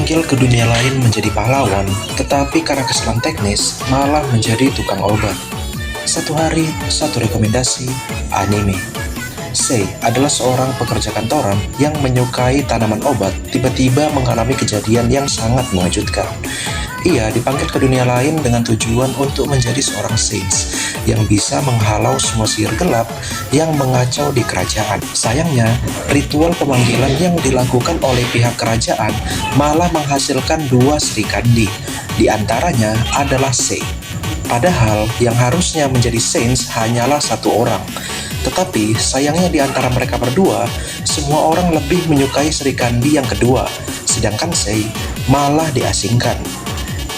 Dipanggil ke dunia lain menjadi pahlawan, tetapi karena kesalahan teknis, malah menjadi tukang obat. Satu hari, satu rekomendasi, anime. Sei adalah seorang pekerja kantoran yang menyukai tanaman obat, tiba-tiba mengalami kejadian yang sangat mengejutkan. Ia dipanggil ke dunia lain dengan tujuan untuk menjadi seorang saints yang bisa menghalau semua sihir gelap yang mengacau di kerajaan. Sayangnya, ritual pemanggilan yang dilakukan oleh pihak kerajaan malah menghasilkan dua Sri Kandi. Di antaranya adalah Sei. Padahal yang harusnya menjadi saints hanyalah satu orang. Tetapi sayangnya di antara mereka berdua, semua orang lebih menyukai Sri Kandi yang kedua, sedangkan Sei malah diasingkan.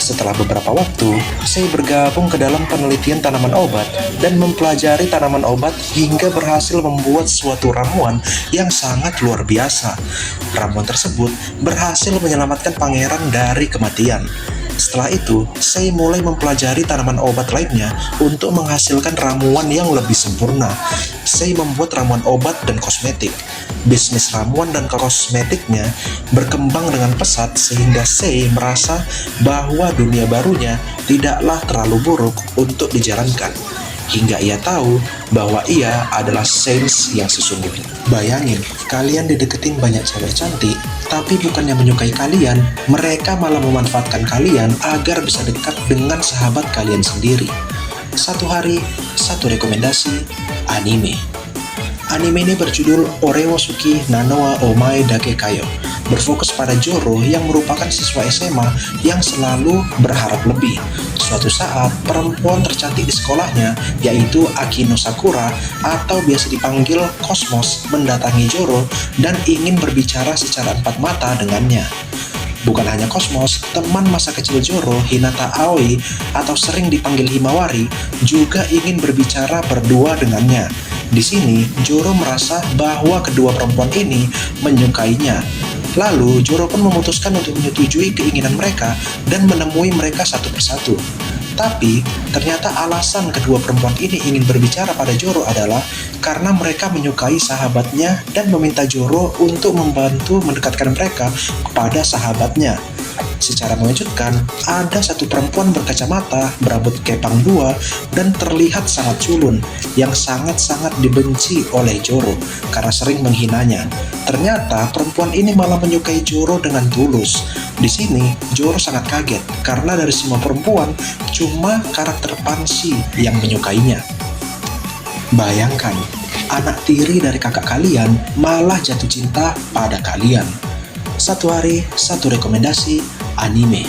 Setelah beberapa waktu, Sei bergabung ke dalam penelitian tanaman obat dan mempelajari tanaman obat hingga berhasil membuat suatu ramuan yang sangat luar biasa. Ramuan tersebut berhasil menyelamatkan pangeran dari kematian. Setelah itu, Sei mulai mempelajari tanaman obat lainnya untuk menghasilkan ramuan yang lebih sempurna. Sei membuat ramuan obat dan kosmetik. Bisnis ramuan dan kosmetiknya berkembang dengan pesat sehingga Sei merasa bahwa dunia barunya tidaklah terlalu buruk untuk dijalankan. Hingga ia tahu bahwa ia adalah saints yang sesungguhnya. Bayangin, kalian dideketin banyak cewek cantik, tapi bukannya menyukai kalian, mereka malah memanfaatkan kalian agar bisa dekat dengan sahabat kalian sendiri. Satu hari, satu rekomendasi, anime. Anime ini berjudul Orewosuki Nanoa Omae Dake Kayo, berfokus pada Joro yang merupakan siswa SMA yang selalu berharap lebih. Suatu saat, perempuan tercantik di sekolahnya, yaitu Akino Sakura atau biasa dipanggil Cosmos, mendatangi Joro dan ingin berbicara secara empat mata dengannya. Bukan hanya Cosmos, teman masa kecil Joro, Hinata Aoi, atau sering dipanggil Himawari, juga ingin berbicara berdua dengannya. Di sini, Joro merasa bahwa kedua perempuan ini menyukainya. Lalu, Joro pun memutuskan untuk menyetujui keinginan mereka dan menemui mereka satu persatu. Tapi, ternyata alasan kedua perempuan ini ingin berbicara pada Joro adalah karena mereka menyukai sahabatnya dan meminta Joro untuk membantu mendekatkan mereka kepada sahabatnya. Secara mengejutkan, ada satu perempuan berkacamata, berambut kepang dua, dan terlihat sangat culun, yang sangat-sangat dibenci oleh Joro karena sering menghinanya. Ternyata perempuan ini malah menyukai Joro dengan tulus. Di sini, Joro sangat kaget karena dari semua perempuan, cuma karakter Panshi yang menyukainya. Bayangkan, anak tiri dari kakak kalian malah jatuh cinta pada kalian. Satu hari, satu rekomendasi, anime.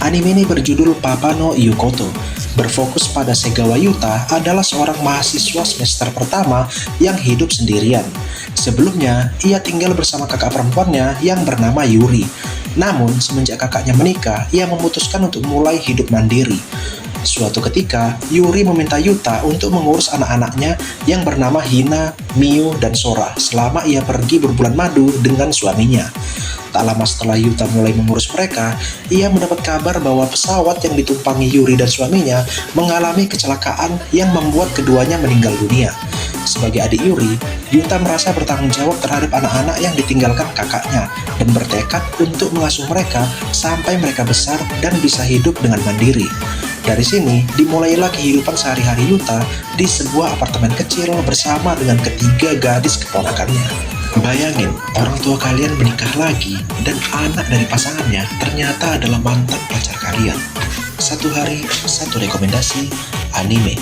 Anime ini berjudul Papa no Yukoto, berfokus pada Segawa Yuta adalah seorang mahasiswa semester pertama yang hidup sendirian. Sebelumnya, ia tinggal bersama kakak perempuannya yang bernama Yuri. Namun, semenjak kakaknya menikah, ia memutuskan untuk mulai hidup mandiri. Suatu ketika, Yuri meminta Yuta untuk mengurus anak-anaknya yang bernama Hina, Miu, dan Sora selama ia pergi berbulan madu dengan suaminya. Tak lama setelah Yuta mulai mengurus mereka, ia mendapat kabar bahwa pesawat yang ditumpangi Yuri dan suaminya mengalami kecelakaan yang membuat keduanya meninggal dunia. Sebagai adik Yuri, Yuta merasa bertanggung jawab terhadap anak-anak yang ditinggalkan kakaknya dan bertekad untuk mengasuh mereka sampai mereka besar dan bisa hidup dengan mandiri. Dari sini, dimulailah kehidupan sehari-hari Yuta di sebuah apartemen kecil bersama dengan ketiga gadis keponakannya. Bayangin, orang tua kalian menikah lagi dan anak dari pasangannya ternyata adalah mantan pacar kalian. Satu hari, satu rekomendasi, anime.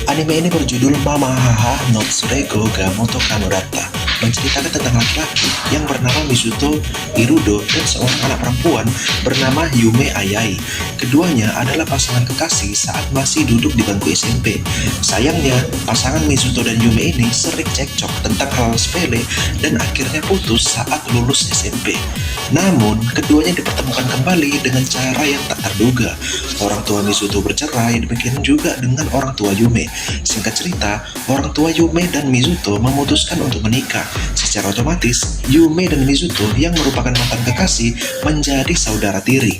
Anime ini berjudul Mama Haha no Tsurego ga Moto Kanurata, menceritakan tentang laki-laki yang bernama Mizuto Hirudo dan seorang anak perempuan bernama Yume Ayai. Keduanya adalah pasangan kekasih saat masih duduk di bangku SMP. Sayangnya, pasangan Mizuto dan Yume ini sering cekcok tentang hal sepele dan akhirnya putus saat lulus SMP. Namun, keduanya dipertemukan kembali dengan cara yang tak terduga. Orang tua Mizuto bercerai, demikian juga dengan orang tua Yume. Singkat cerita, orang tua Yume dan Mizuto memutuskan untuk menikah. Secara otomatis, Yume dan Mizuto yang merupakan mantan kekasih menjadi saudara tiri.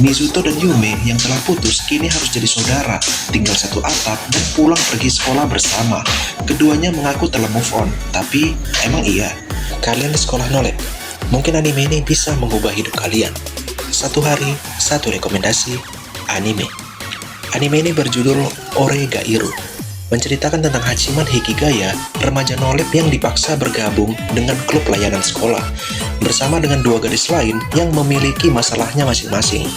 Mizuto dan Yume yang telah putus kini harus jadi saudara, tinggal satu atap dan pulang pergi sekolah bersama. Keduanya mengaku telah move on, tapi emang iya? Kalian di sekolah nolep? Mungkin anime ini bisa mengubah hidup kalian. Satu hari, satu rekomendasi anime. Anime ini berjudul Oregairu, menceritakan tentang Hachiman Hikigaya, remaja nolep yang dipaksa bergabung dengan klub layanan sekolah, bersama dengan dua gadis lain yang memiliki masalahnya masing-masing.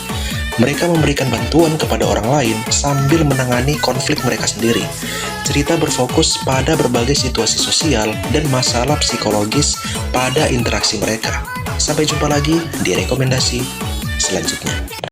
Mereka memberikan bantuan kepada orang lain sambil menangani konflik mereka sendiri. Cerita berfokus pada berbagai situasi sosial dan masalah psikologis pada interaksi mereka. Sampai jumpa lagi di rekomendasi selanjutnya.